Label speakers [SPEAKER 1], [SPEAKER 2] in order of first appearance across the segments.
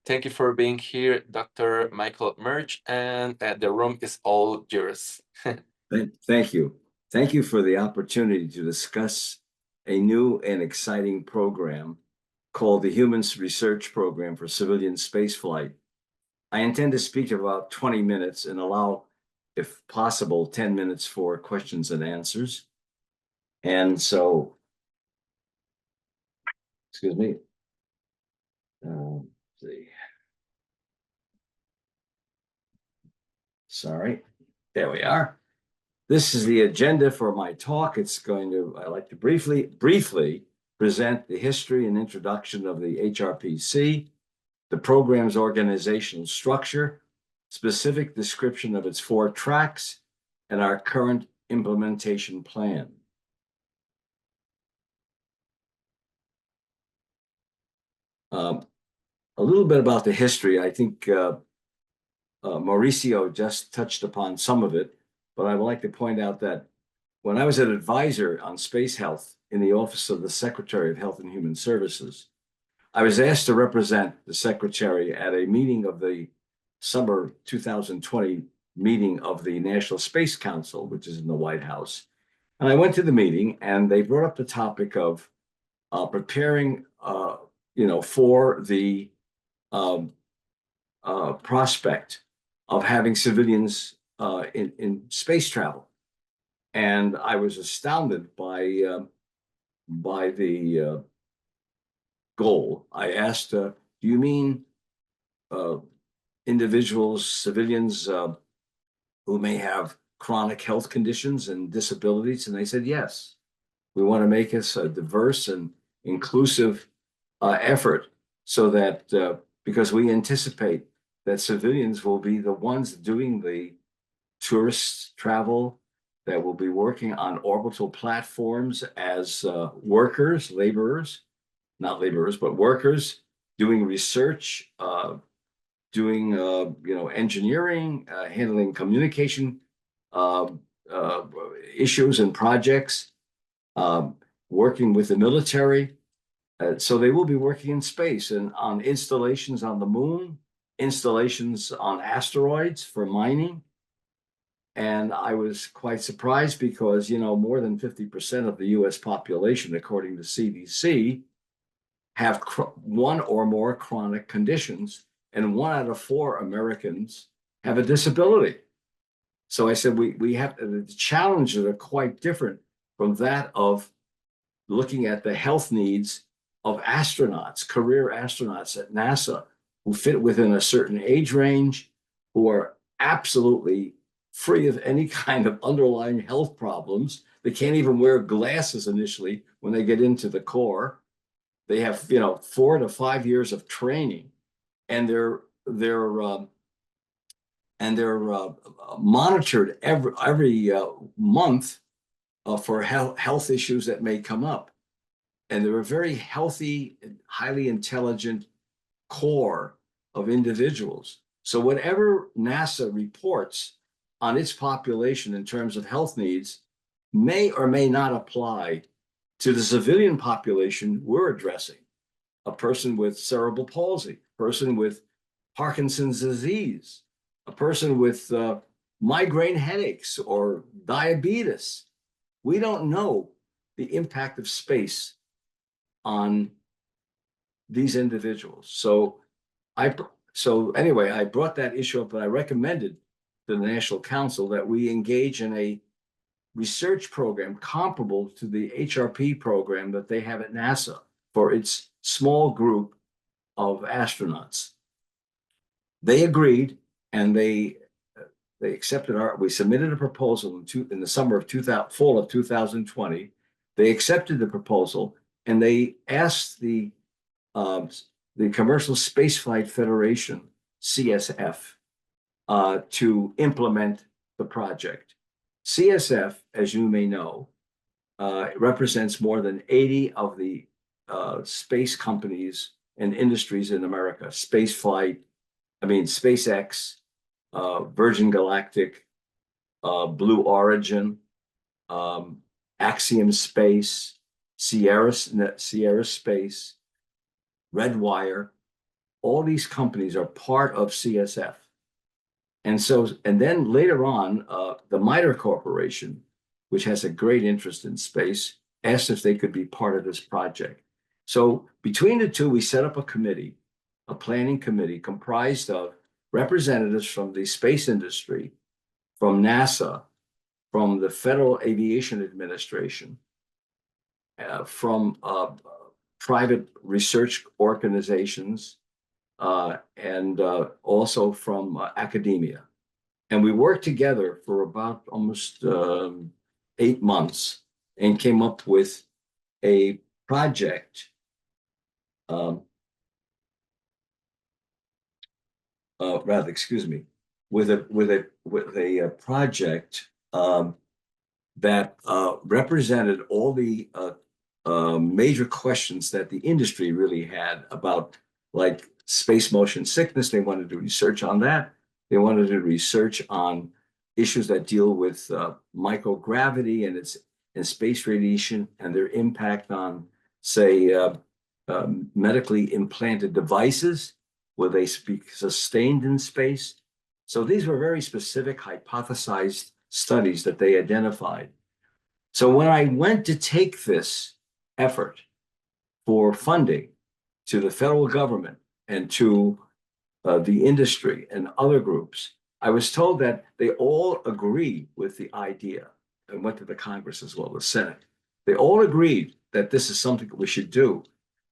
[SPEAKER 1] Thank you for being here, Dr. Michael Merge, and the room is all yours.
[SPEAKER 2] Thank you. Thank you for the opportunity to discuss a new and exciting program called the Human Research Program for Civilian Spaceflight. I intend to speak about 20 minutes and allow, if possible, 10 minutes for questions and answers. And so, excuse me. Let's see. Sorry. There we are. This is the agenda for my talk. I'd like to briefly present the history and introduction of the HRPC, the program's organizational structure, specific description of its 4 tracks, and our current implementation plan. A little bit about the history. I think Mauricio just touched upon some of it, but I would like to point out that when I was an advisor on space health in the Office of the Secretary of Health and Human Services, I was asked to represent the Secretary at a meeting of the summer 2020 meeting of the National Space Council, which is in the White House. And I went to the meeting and they brought up the topic of preparing, for the prospect of having civilians in space travel. And I was astounded by the goal. I asked, do you mean individuals, civilians who may have chronic health conditions and disabilities? And they said, yes. We want to make this a diverse and inclusive effort so that because we anticipate that civilians will be the ones doing the tourist travel, that will be working on orbital platforms as workers, not laborers, but workers doing research, doing engineering, handling communication issues and projects, working with the military. So they will be working in space and on installations on the moon, installations on asteroids for mining. And I was quite surprised because, more than 50% of the US population, according to CDC, have 1 or more chronic conditions, and 1 out of 4 Americans have a disability. So I said, we have, the challenges are quite different from that of looking at the health needs of astronauts, career astronauts at NASA, who fit within a certain age range, who are absolutely free of any kind of underlying health problems. They can't even wear glasses initially when they get into the Corps. They have, 4 to 5 years of training, and they're monitored every month for health issues that may come up. And they're a very healthy, highly intelligent core of individuals. So whatever NASA reports on its population in terms of health needs may or may not apply to the civilian population we're addressing. A person with cerebral palsy, a person with Parkinson's disease, a person with migraine headaches or diabetes. We don't know the impact of space on these individuals. So anyway, I brought that issue up, and I recommended to the National Council that we engage in a research program comparable to the HRP program that they have at NASA for its small group of astronauts. They agreed, and they accepted we submitted a proposal in the fall of 2020. They accepted the proposal, and they asked the Commercial Spaceflight Federation, CSF, to implement the project. CSF, as you may know, represents more than 80 of the space companies and industries in America. SpaceX, Virgin Galactic, Blue Origin, Axiom Space, Sierra Space, Redwire, all these companies are part of CSF. And then later on, the MITRE Corporation, which has a great interest in space, asked if they could be part of this project. So between the two, we set up a committee, a planning committee comprised of representatives from the space industry, from NASA, from the Federal Aviation Administration, from private research organizations, and also from academia. And we worked together for about almost 8 months and came up with a project, rather, excuse me, with a project that represented all the major questions that the industry really had about, like space motion sickness. They wanted to do research on that. They wanted to do research on issues that deal with microgravity and space radiation and their impact on, say, medically implanted devices. Will they be sustained in space? So these were very specific hypothesized studies that they identified. So when I went to take this effort for funding to the federal government and to the industry and other groups, I was told that they all agree with the idea. I went to the Congress as well, the Senate. They all agreed that this is something that we should do.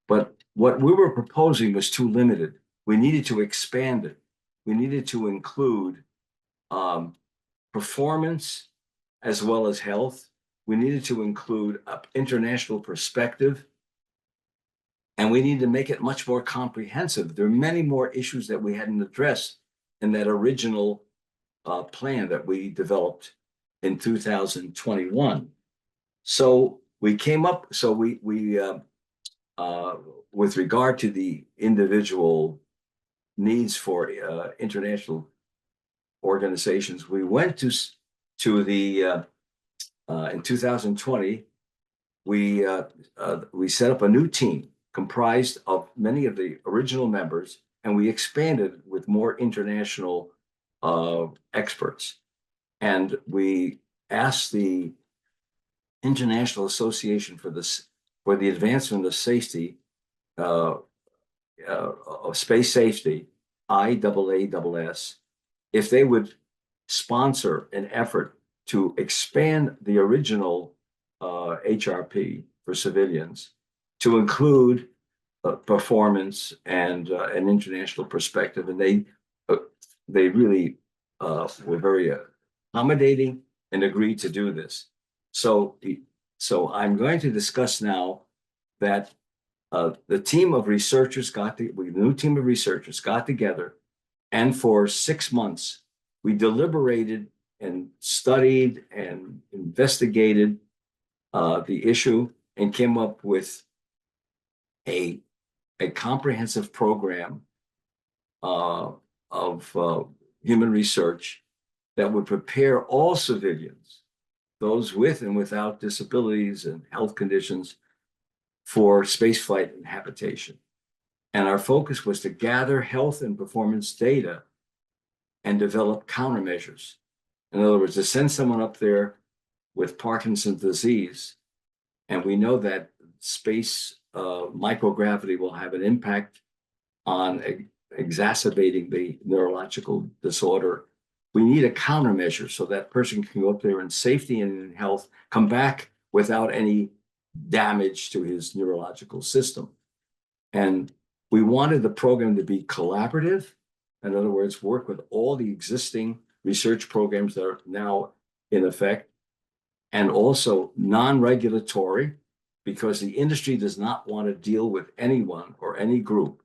[SPEAKER 2] But what we were proposing was too limited. We needed to expand it. We needed to include performance as well as health. We needed to include an international perspective. And we need to make it much more comprehensive. There are many more issues that we hadn't addressed in that original plan that we developed in 2021. So we came up, so we with regard to the individual needs for international organizations, we went to the in 2020, we set up a new team comprised of many of the original members, and we expanded with more international experts. And we asked the International Association for the Advancement of Safety of Space Safety, IAAS, if they would sponsor an effort to expand the original HRP for civilians to include performance and an international perspective. And they really were very accommodating and agreed to do this. So I'm going to discuss now that the team of researchers the new team of researchers got together, and for 6 months we deliberated and studied and investigated the issue and came up with a comprehensive program of human research that would prepare all civilians, those with and without disabilities and health conditions, for spaceflight and habitation. And our focus was to gather health and performance data and develop countermeasures. In other words, to send someone up there with Parkinson's disease, and we know that space microgravity will have an impact on exacerbating the neurological disorder. We need a countermeasure so that person can go up there in safety and in health, come back without any damage to his neurological system. And we wanted the program to be collaborative. In other words, work with all the existing research programs that are now in effect, and also non-regulatory, because the industry does not want to deal with anyone or any group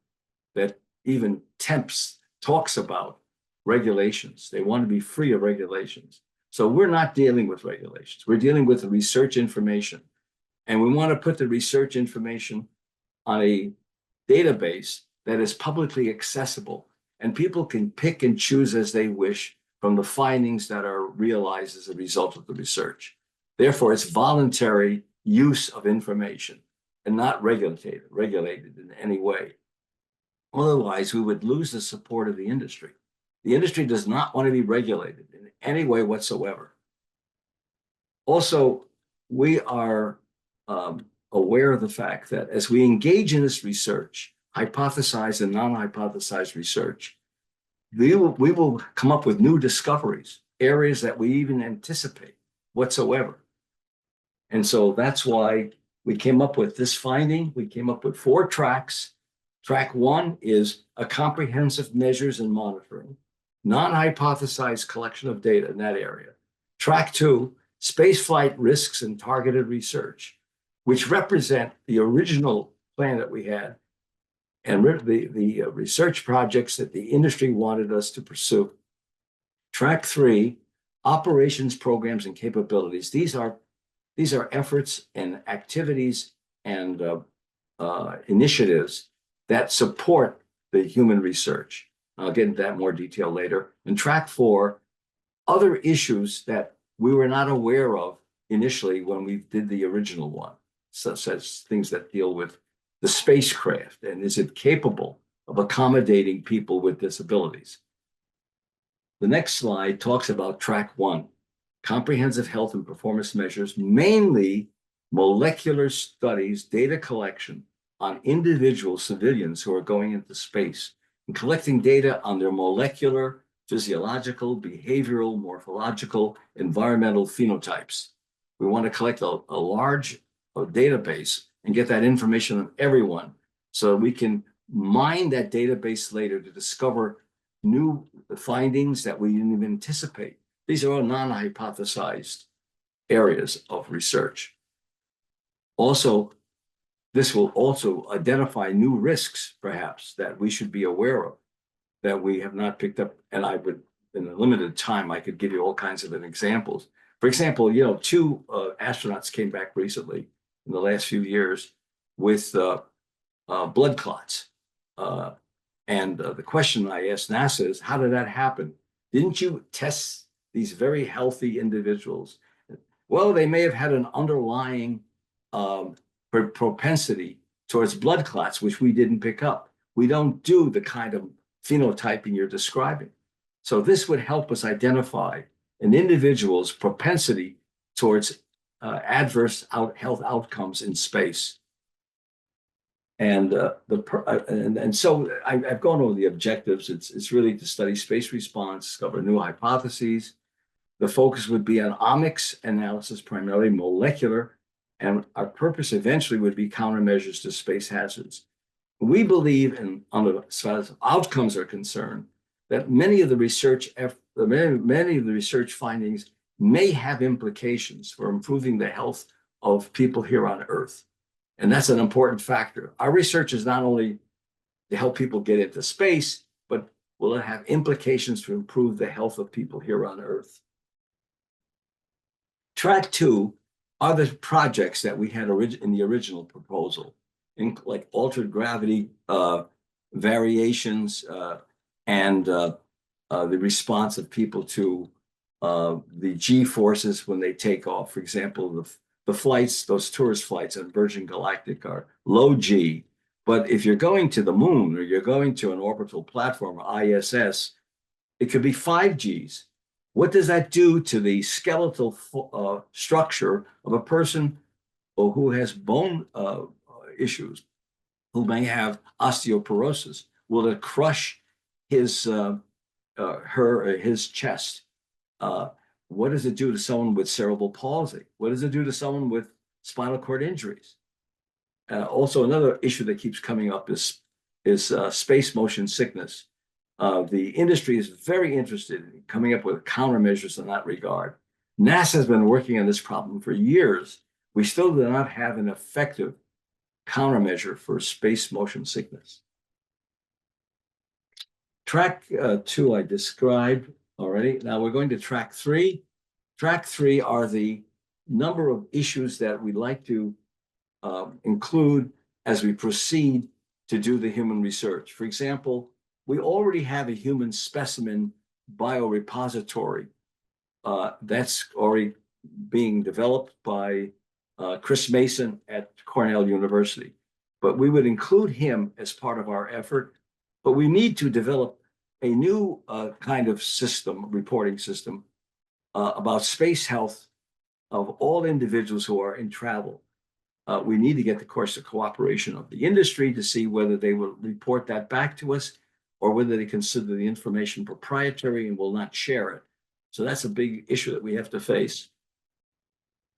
[SPEAKER 2] that even talks about regulations. They want to be free of regulations. So we're not dealing with regulations. We're dealing with the research information. And we want to put the research information on a database that is publicly accessible, and people can pick and choose as they wish from the findings that are realized as a result of the research. Therefore, it's voluntary use of information and not regulated in any way. Otherwise, we would lose the support of the industry. The industry does not want to be regulated in any way whatsoever. Also, we are aware of the fact that as we engage in this research, hypothesized and non-hypothesized research, we will come up with new discoveries, areas that we even anticipate whatsoever. And so that's why we came up with this finding. We came up with 4 tracks. Track 1 is a comprehensive measures and monitoring, non-hypothesized collection of data in that area. Track 2, spaceflight risks and targeted research, which represent the original plan that we had and the research projects that the industry wanted us to pursue. Track 3, operations, programs, and capabilities. These are efforts and activities and initiatives that support the human research. I'll get into that in more detail later. And track 4, other issues that we were not aware of initially when we did the original one, such as things that deal with the spacecraft and is it capable of accommodating people with disabilities. The next slide talks about track 1, comprehensive health and performance measures, mainly molecular studies, data collection on individual civilians who are going into space and collecting data on their molecular, physiological, behavioral, morphological, environmental phenotypes. We want to collect a large database and get that information on everyone so we can mine that database later to discover new findings that we didn't even anticipate. These are all non-hypothesized areas of research. Also, this will also identify new risks, perhaps, that we should be aware of, that we have not picked up. And I would, in a limited time, I could give you all kinds of examples. For example, 2 astronauts came back recently in the last few years with blood clots. And the question I asked NASA is, how did that happen? Didn't you test these very healthy individuals? Well, they may have had an underlying propensity towards blood clots, which we didn't pick up. We don't do the kind of phenotyping you're describing. So this would help us identify an individual's propensity towards adverse health outcomes in space. And so I've gone over the objectives. It's really to study space response, discover new hypotheses. The focus would be on omics analysis, primarily molecular, and our purpose eventually would be countermeasures to space hazards. We believe, as far as outcomes are concerned, that many of the research findings may have implications for improving the health of people here on Earth. And that's an important factor. Our research is not only to help people get into space, but will it have implications to improve the health of people here on Earth? Track 2 are the projects that we had in the original proposal, like altered gravity variations and the response of people to the G forces when they take off. For example, the flights, those tourist flights on Virgin Galactic are low G. But if you're going to the moon or you're going to an orbital platform, ISS, it could be 5 Gs. What does that do to the skeletal structure of a person who has bone issues, who may have osteoporosis? Will it crush his chest? What does it do to someone with cerebral palsy? What does it do to someone with spinal cord injuries? Also, another issue that keeps coming up is space motion sickness. The industry is very interested in coming up with countermeasures in that regard. NASA has been working on this problem for years. We still do not have an effective countermeasure for space motion sickness. Track 2 I described already. Now we're going to track 3. Track 3 are the number of issues that we'd like to include as we proceed to do the human research. For example, we already have a human specimen biorepository that's already being developed by Chris Mason at Cornell University. But we would include him as part of our effort. But we need to develop a new kind of system, reporting system, about space health of all individuals who are in travel. We need to get, of course, the cooperation of the industry to see whether they will report that back to us or whether they consider the information proprietary and will not share it. So that's a big issue that we have to face.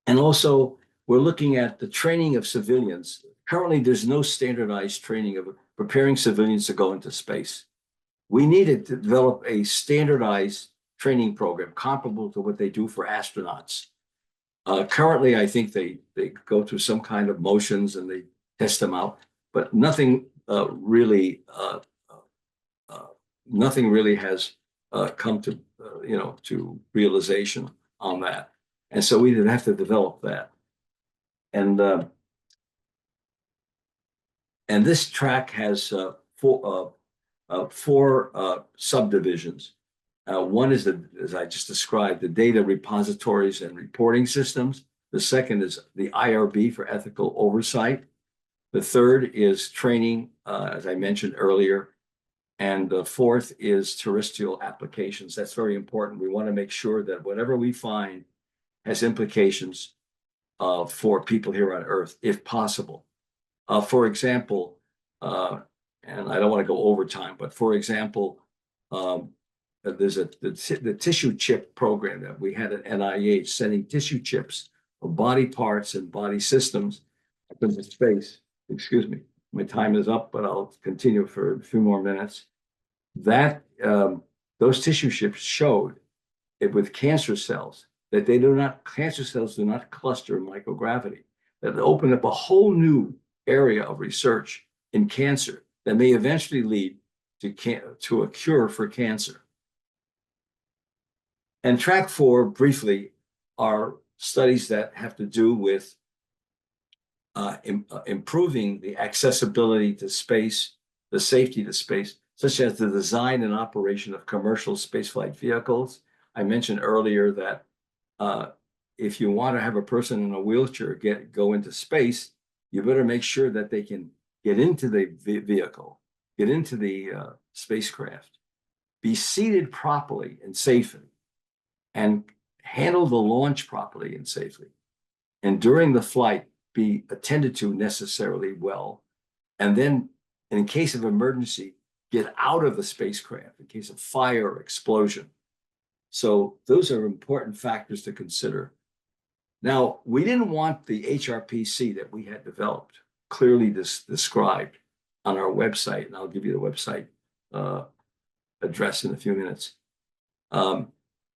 [SPEAKER 2] And also, we're looking at the training of civilians. Currently, there's no standardized training of preparing civilians to go into space. We needed to develop a standardized training program comparable to what they do for astronauts. Currently, I think they go through some kind of motions and they test them out, but nothing really has come to to realization on that, and so we did have to develop that. And this track has four subdivisions. One is, as I just described, the data repositories and reporting systems. The second is the IRB for ethical oversight. The third is training, as I mentioned earlier. And the fourth is terrestrial applications. That's very important. We want to make sure that whatever we find has implications for people here on Earth, if possible. For example, and I don't want to go over time, but for example, there's the tissue chip program that we had at NIH, sending tissue chips of body parts and body systems up into space. Excuse me, my time is up, but I'll continue for a few more minutes. That those tissue chips showed it with cancer cells that cancer cells do not cluster in microgravity. That opened up a whole new area of research in cancer that may eventually lead to a cure for cancer. And track 4, briefly, are studies that have to do with improving the accessibility to space, the safety to space, such as the design and operation of commercial spaceflight vehicles. I mentioned earlier that if you want to have a person in a wheelchair go into space, you better make sure that they can get into the vehicle, get into the spacecraft, be seated properly and safely, and handle the launch properly and safely. And during the flight, be attended to necessarily well. And then, in case of emergency, get out of the spacecraft in case of fire or explosion. So those are important factors to consider. Now, we didn't want the HRPC that we had developed clearly described on our website, and I'll give you the website address in a few minutes.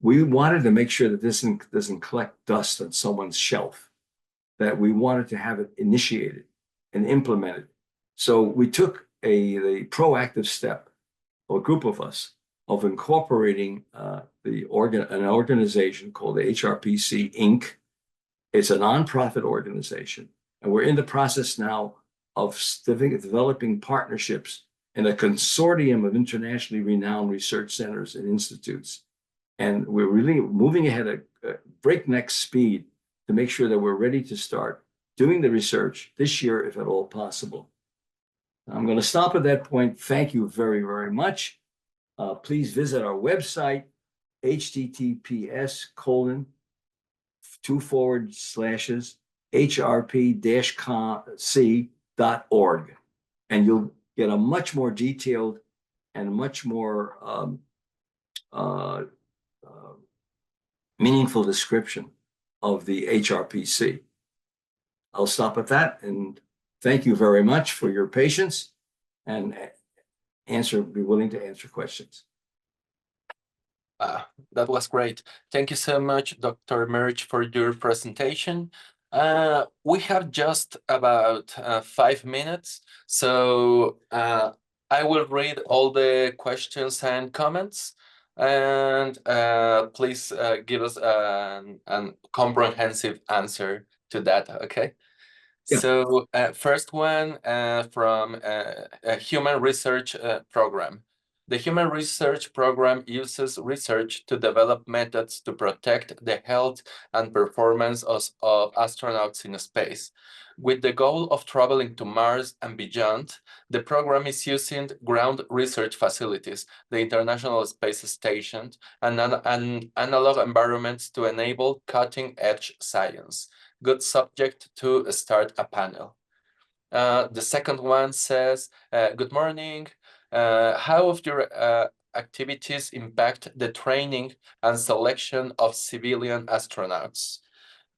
[SPEAKER 2] We wanted to make sure that this doesn't collect dust on someone's shelf, that we wanted to have it initiated and implemented. So we took the proactive step, a group of us, of incorporating an organization called the HRPC Inc. It's a nonprofit organization, and we're in the process now of developing partnerships in a consortium of internationally renowned research centers and institutes. And we're really moving ahead at breakneck speed to make sure that we're ready to start doing the research this year, if at all possible. I'm going to stop at that point. Thank you very, very much. Please visit our website, https://hrp-c.org, and you'll get a much more detailed and much more meaningful description of the HRPC. I'll stop at that, and thank you very much for your patience, and be willing to answer questions.
[SPEAKER 1] That was great. Thank you so much, Dr. Merge, for your presentation. We have just about 5 minutes, so I will read all the questions and comments, and please give us a comprehensive answer to that, okay? Yeah. So first one from a human research program. The Human Research Program uses research to develop methods to protect the health and performance of astronauts in space. With the goal of traveling to Mars and beyond, the program is using ground research facilities, the International Space Station, and analog environments to enable cutting-edge science. Good subject to start a panel. The second one says, good morning. How have your activities impact the training and selection of civilian astronauts?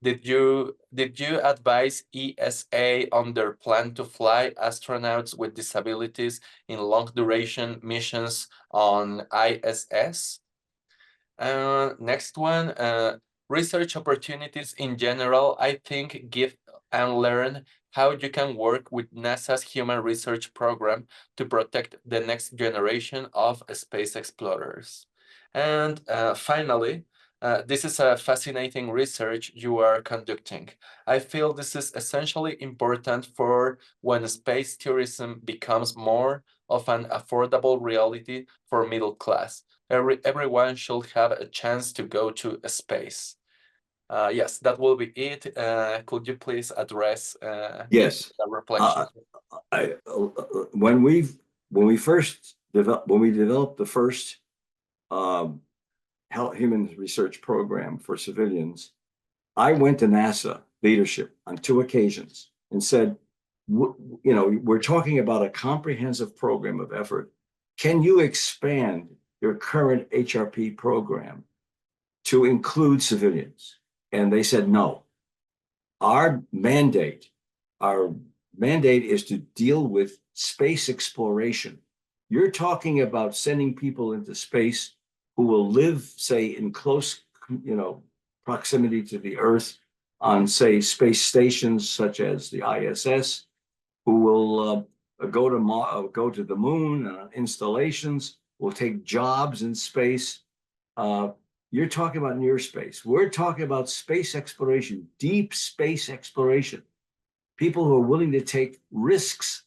[SPEAKER 1] Did you advise ESA on their plan to fly astronauts with disabilities in long duration missions on ISS? Next one, research opportunities in general, I think give and learn how you can work with NASA's Human Research Program to protect the next generation of space explorers. And finally, this is a fascinating research you are conducting. I feel this is essentially important for when space tourism becomes more of an affordable reality for middle class. Everyone should have a chance to go to space. Yes, that will be it. Could you please address
[SPEAKER 2] Yes.
[SPEAKER 1] the reflection?
[SPEAKER 2] When we developed the first human research program for civilians, I went to NASA leadership on 2 occasions and said, we're talking about a comprehensive program of effort. Can you expand your current HRP program to include civilians? And they said no. Our mandate is to deal with space exploration. You're talking about sending people into space who will live, say, in close, proximity to the Earth on, say, space stations such as the ISS, who will go to the moon, installations, will take jobs in space. You're talking about near space. We're talking about space exploration, deep space exploration. People who are willing to take risks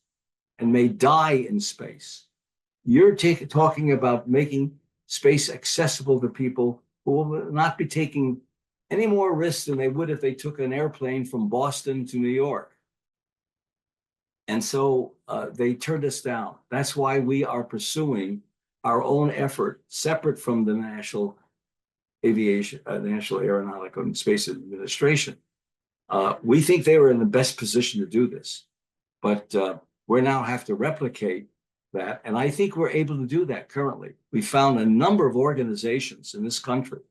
[SPEAKER 2] and may die in space. You're talking about making space accessible to people who will not be taking any more risks than they would if they took an airplane from Boston to New York. And so they turned us down. That's why we are pursuing our own effort, separate from the National Aeronautical and Space Administration. We think they were in the best position to do this, but we now have to replicate that. And I think we're able to do that currently. We found a number of organizations in this country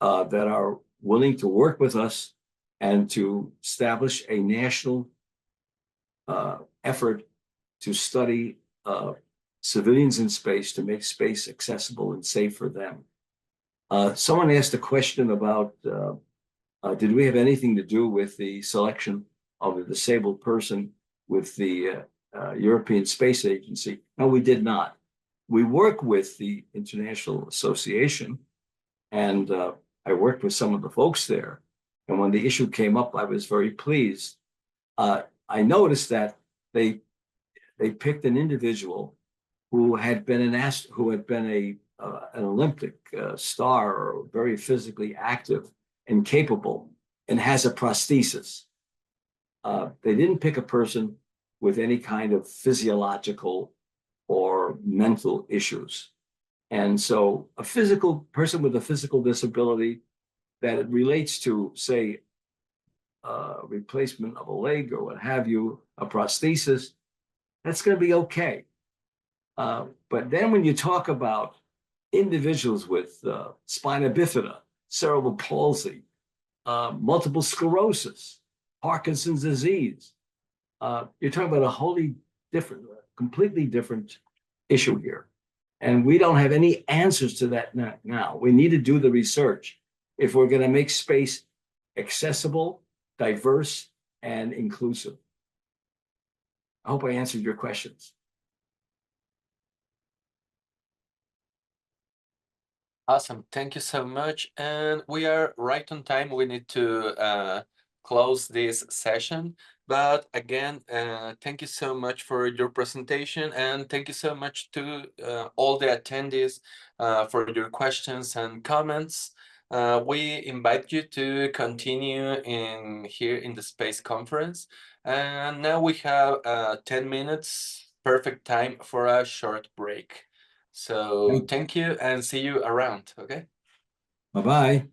[SPEAKER 2] that are willing to work with us and to establish a national effort to study civilians in space, to make space accessible and safe for them. Someone asked a question about, did we have anything to do with the selection of a disabled person with the European Space Agency? No, we did not. We work with the International Association, and I worked with some of the folks there. And when the issue came up, I was very pleased. I noticed that they picked an individual who had been an Olympic star, or very physically active and capable, and has a prosthesis. They didn't pick a person with any kind of physiological or mental issues. And so a physical person with a physical disability that relates to, say, replacement of a leg or what have you, a prosthesis, that's going to be okay. But then when you talk about individuals with spina bifida, cerebral palsy, multiple sclerosis, Parkinson's disease, you're talking about a wholly different, completely different issue here. And we don't have any answers to that now. We need to do the research if we're going to make space accessible, diverse, and inclusive. I hope I answered your questions.
[SPEAKER 1] Awesome. Thank you so much. And we are right on time. We need to close this session. But again, thank you so much for your presentation, and thank you so much to all the attendees for your questions and comments. We invite you to continue here in the space conference. And now we have 10 minutes, perfect time for a short break. So thank you and see you around, okay?
[SPEAKER 2] Bye-bye.